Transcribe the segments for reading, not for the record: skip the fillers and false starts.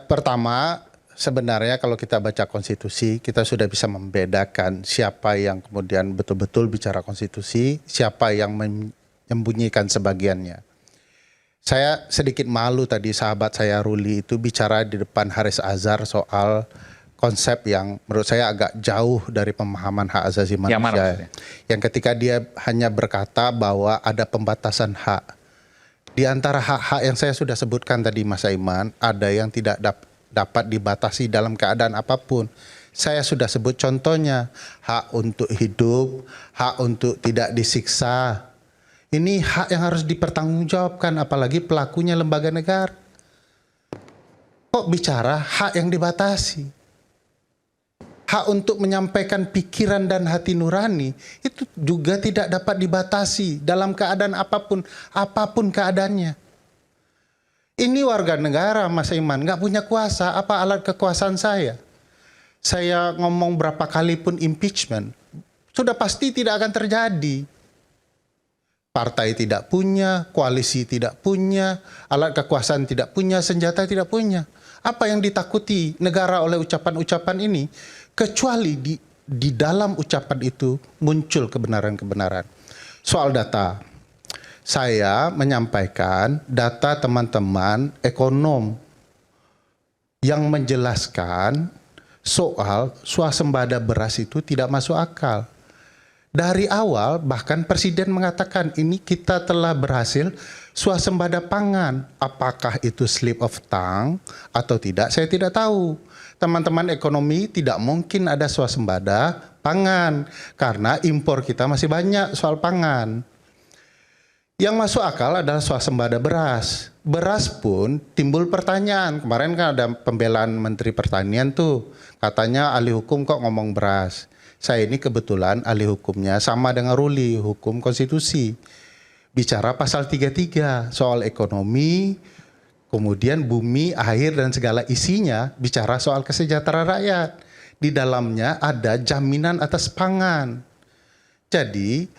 Pertama, sebenarnya kalau kita baca konstitusi, kita sudah bisa membedakan siapa yang kemudian betul-betul bicara konstitusi, siapa yang menyembunyikan sebagiannya. Saya sedikit malu tadi sahabat saya Ruli itu bicara di depan Haris Azhar soal konsep yang menurut saya agak jauh dari pemahaman hak asasi manusia. Yang ketika dia hanya berkata bahwa ada pembatasan hak. Di antara hak-hak yang saya sudah sebutkan tadi Mas Aiman, ada yang tidak dapat dibatasi dalam keadaan apapun. Saya sudah sebut contohnya, hak untuk hidup, hak untuk tidak disiksa. Ini hak yang harus dipertanggungjawabkan, apalagi pelakunya lembaga negara. Kok bicara hak yang dibatasi? Hak untuk menyampaikan pikiran dan hati nurani itu juga tidak dapat dibatasi dalam keadaan apapun keadaannya. Ini warga negara Mas Iman, nggak punya kuasa, apa alat kekuasaan saya? Saya ngomong berapa kali pun impeachment, sudah pasti tidak akan terjadi. Partai tidak punya, koalisi tidak punya, alat kekuasaan tidak punya, senjata tidak punya. Apa yang ditakuti negara oleh ucapan-ucapan ini? Kecuali di dalam ucapan itu muncul kebenaran-kebenaran. Soal data, saya menyampaikan data teman-teman ekonom yang menjelaskan soal swasembada beras itu tidak masuk akal. Dari awal bahkan Presiden mengatakan ini kita telah berhasil swasembada pangan. Apakah itu slip of tongue atau tidak, saya tidak tahu. Teman-teman ekonomi tidak mungkin ada swasembada pangan karena impor kita masih banyak soal pangan. Yang masuk akal adalah swasembada beras. Beras pun timbul pertanyaan. Kemarin kan ada pembelaan Menteri Pertanian tuh. Katanya ahli hukum kok ngomong beras. Saya ini kebetulan ahli hukumnya sama dengan Ruli, hukum konstitusi. Bicara pasal 33 soal ekonomi, kemudian bumi, air dan segala isinya bicara soal kesejahteraan rakyat. Di dalamnya ada jaminan atas pangan. Jadi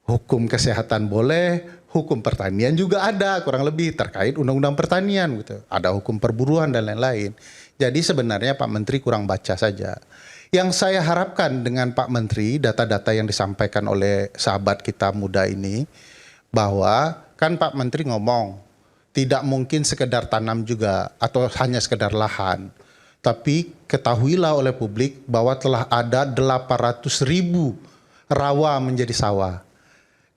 hukum kesehatan boleh, hukum pertanian juga ada kurang lebih terkait undang-undang pertanian gitu. Ada hukum perburuan dan lain-lain. Jadi sebenarnya Pak Menteri kurang baca saja. Yang saya harapkan dengan Pak Menteri, data-data yang disampaikan oleh sahabat kita muda ini, bahwa kan Pak Menteri ngomong, tidak mungkin sekedar tanam juga atau hanya sekedar lahan. Tapi ketahuilah oleh publik bahwa telah ada 800.000 rawa menjadi sawah.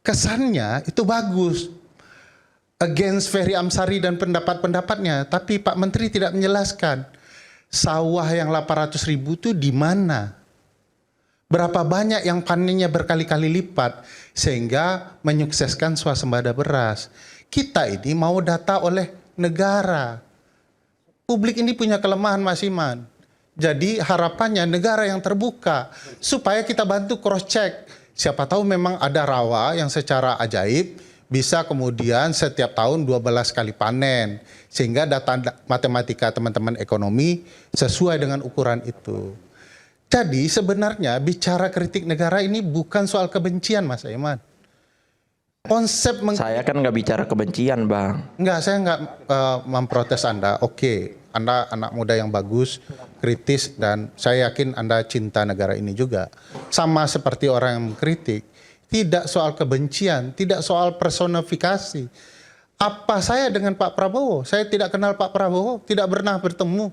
Kesannya itu bagus. Against Ferry Amsari dan pendapat-pendapatnya. Tapi Pak Menteri tidak menjelaskan. Sawah yang 800.000 itu di mana? Berapa banyak yang panennya berkali-kali lipat sehingga menyukseskan swasembada beras. Kita ini mau data oleh negara. Publik ini punya kelemahan Mas Iman. Jadi harapannya negara yang terbuka supaya kita bantu cross check. Siapa tahu memang ada rawa yang secara ajaib bisa kemudian setiap tahun 12 kali panen. Sehingga data matematika teman-teman ekonomi sesuai dengan ukuran itu. Jadi sebenarnya bicara kritik negara ini bukan soal kebencian Mas Aiman. Konsep saya kan nggak bicara kebencian Bang. Enggak, saya nggak memprotes Anda. Oke, Anda anak muda yang bagus, kritis, dan saya yakin Anda cinta negara ini juga. Sama seperti orang yang mengkritik. Tidak soal kebencian, tidak soal personifikasi. Apa saya dengan Pak Prabowo? Saya tidak kenal Pak Prabowo, tidak pernah bertemu.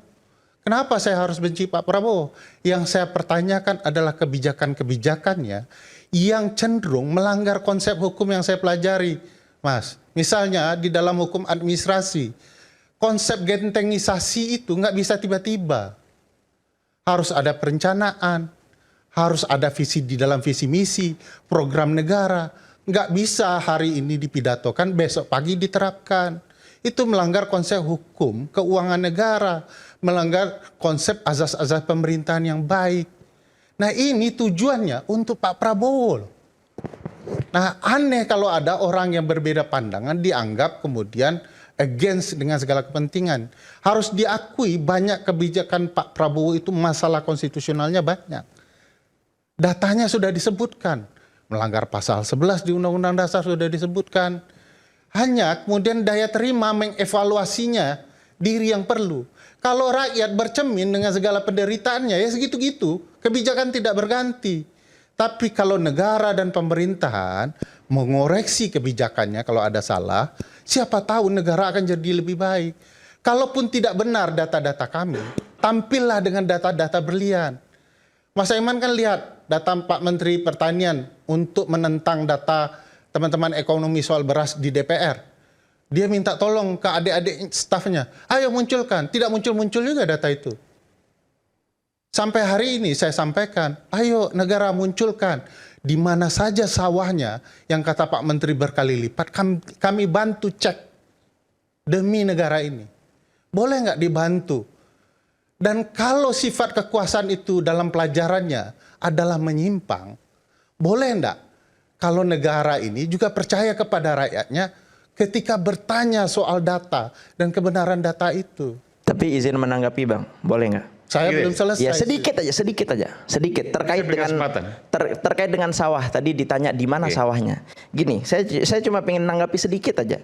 Kenapa saya harus benci Pak Prabowo? Yang saya pertanyakan adalah kebijakan-kebijakannya yang cenderung melanggar konsep hukum yang saya pelajari. Mas, misalnya di dalam hukum administrasi, konsep gentengisasi itu nggak bisa tiba-tiba. Harus ada perencanaan, harus ada visi di dalam visi misi, program negara. Nggak bisa hari ini dipidatokan, besok pagi diterapkan. Itu melanggar konsep hukum, keuangan negara, melanggar konsep azas-azas pemerintahan yang baik. Nah ini tujuannya untuk Pak Prabowo. Nah aneh kalau ada orang yang berbeda pandangan dianggap kemudian against dengan segala kepentingan. Harus diakui banyak kebijakan Pak Prabowo itu masalah konstitusionalnya banyak. Datanya sudah disebutkan. Melanggar pasal 11 di Undang-Undang Dasar sudah disebutkan. Hanya kemudian daya terima mengevaluasinya diri yang perlu. Kalau rakyat bercermin dengan segala penderitaannya, ya segitu-gitu. Kebijakan tidak berganti. Tapi kalau negara dan pemerintahan mengoreksi kebijakannya kalau ada salah, siapa tahu negara akan jadi lebih baik. Kalaupun tidak benar data-data kami, tampillah dengan data-data berlian. Mas Aiman kan lihat data Pak Menteri Pertanian untuk menentang data teman-teman ekonomi soal beras di DPR. Dia minta tolong ke adik-adik stafnya, ayo munculkan. Tidak muncul-muncul juga data itu. Sampai hari ini saya sampaikan, ayo negara munculkan. Di mana saja sawahnya yang kata Pak Menteri berkali lipat, kami bantu cek demi negara ini. Boleh nggak dibantu? Dan kalau sifat kekuasaan itu dalam pelajarannya adalah menyimpang, boleh enggak kalau negara ini juga percaya kepada rakyatnya ketika bertanya soal data dan kebenaran data itu? Tapi izin menanggapi Bang, boleh nggak? Saya belum selesai. Ya sedikit aja, terkait dengan terkait dengan sawah. Tadi ditanya di mana sawahnya. Gini, saya cuma pengen menanggapi sedikit aja.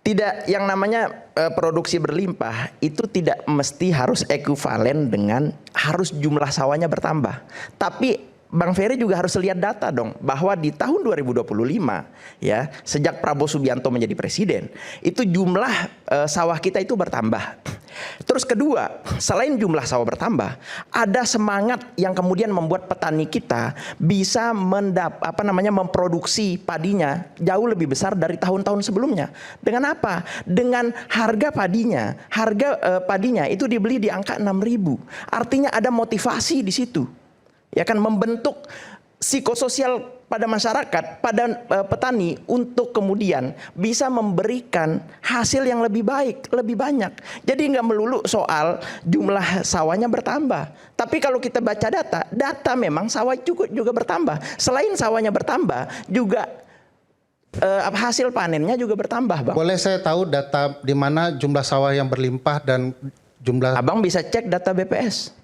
Tidak, yang namanya produksi berlimpah itu tidak mesti harus ekuivalen dengan harus jumlah sawahnya bertambah. Tapi Bang Ferry juga harus lihat data dong, bahwa di tahun 2025 ya, sejak Prabowo Subianto menjadi presiden, itu jumlah sawah kita itu bertambah. Terus kedua, selain jumlah sawah bertambah, ada semangat yang kemudian membuat petani kita bisa memproduksi padinya jauh lebih besar dari tahun-tahun sebelumnya. Dengan apa? Dengan harga padinya itu dibeli di angka 6.000. Artinya ada motivasi di situ. Ya kan, membentuk psikososial pada masyarakat, pada petani untuk kemudian bisa memberikan hasil yang lebih baik, lebih banyak. Jadi nggak melulu soal jumlah sawahnya bertambah. Tapi kalau kita baca data memang sawah juga bertambah. Selain sawahnya bertambah, juga hasil panennya juga bertambah, Bang. Boleh saya tahu data di mana jumlah sawah yang berlimpah dan jumlah... Abang bisa cek data BPS.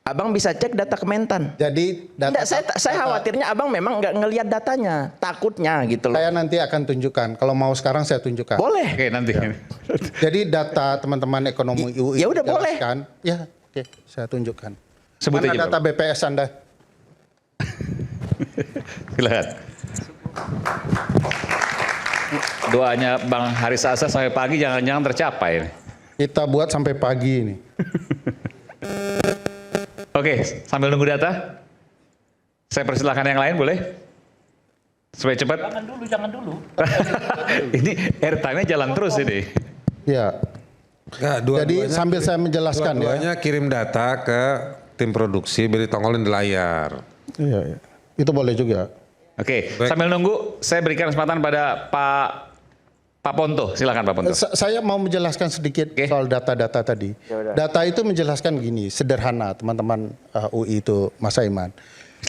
Abang bisa cek data Kementan. Jadi data, saya khawatirnya abang memang nggak ngelihat datanya, takutnya gitu loh. Saya nanti akan tunjukkan. Kalau mau sekarang saya tunjukkan. Boleh. Oke, nanti. Ya. Jadi data teman-teman ekonomi UI ya udah boleh. Ya, oke, saya tunjukkan. Sebut Mana aja, data Bang. BPS Anda? Silakan. Doanya Bang hari Selasa sampai pagi jangan-jangan tercapai. Kita buat sampai pagi ini. Oke, sambil nunggu data, saya persilahkan yang lain boleh? Supaya cepat. Jangan dulu. Ini airtime-nya jalan terus ini. Ya. Jadi sambil saya menjelaskan dua-duanya kirim data ke tim produksi, beri tongolin di layar. Iya. Itu boleh juga. Oke, sambil nunggu, saya berikan kesempatan pada Pak Ponto, silakan Pak Ponto. Saya mau menjelaskan sedikit soal data-data tadi. Data itu menjelaskan gini, sederhana teman-teman UI itu, Mas Aiman.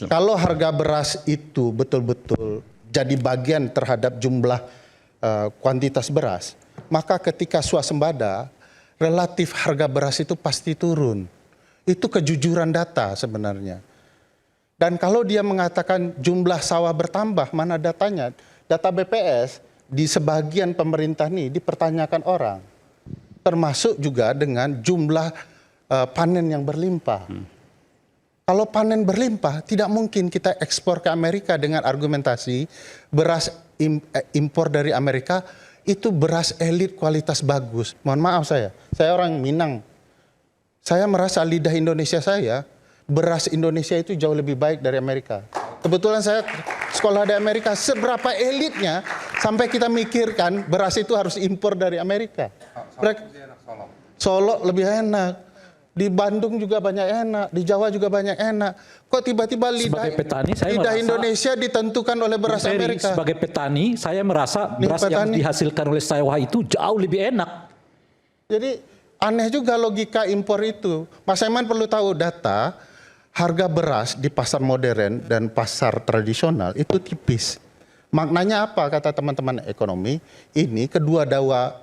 Kalau harga beras itu betul-betul jadi bagian terhadap jumlah kuantitas beras, maka ketika swasembada, relatif harga beras itu pasti turun. Itu kejujuran data sebenarnya. Dan kalau dia mengatakan jumlah sawah bertambah, mana datanya? Data BPS di sebagian pemerintah ini dipertanyakan orang, termasuk juga dengan jumlah panen yang berlimpah. Kalau panen berlimpah, tidak mungkin kita ekspor ke Amerika dengan argumentasi beras impor dari Amerika itu beras elit kualitas bagus. Mohon maaf saya orang Minang. Saya merasa lidah Indonesia saya, beras Indonesia itu jauh lebih baik dari Amerika. Kebetulan saya sekolah di Amerika, seberapa elitnya sampai kita mikirkan beras itu harus impor dari Amerika. Solo lebih enak, di Bandung juga banyak enak, di Jawa juga banyak enak. Kok tiba-tiba lidah Indonesia ditentukan oleh beras Amerika? Sebagai petani, saya merasa beras yang dihasilkan oleh sawah itu jauh lebih enak. Jadi aneh juga logika impor itu. Mas Aiman perlu tahu data. Harga beras di pasar modern dan pasar tradisional itu tipis. Maknanya apa kata teman-teman ekonomi? Ini kedua dawa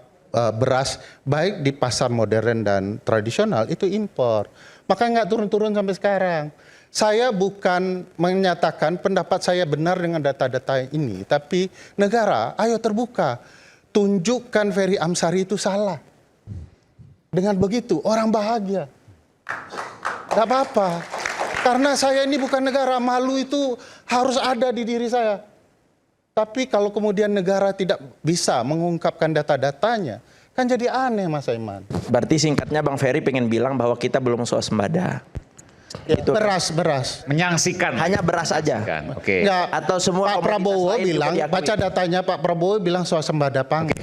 beras baik di pasar modern dan tradisional itu impor. Maka nggak turun-turun sampai sekarang. Saya bukan menyatakan pendapat saya benar dengan data-data ini. Tapi negara, ayo terbuka. Tunjukkan Ferry Amsari itu salah. Dengan begitu orang bahagia. Gak apa-apa. Karena saya ini bukan negara, malu itu harus ada di diri saya. Tapi kalau kemudian negara tidak bisa mengungkapkan data-datanya, kan jadi aneh Mas Aiman. Berarti singkatnya Bang Ferry pengen bilang bahwa kita belum swasembada. Ya, Itu beras. Menyangsikan. hanya beras aja. Oke. Nggak, Atau semua Pak komoditas Prabowo lain juga bilang, diakui. baca datanya Pak Prabowo bilang swasembada pangan.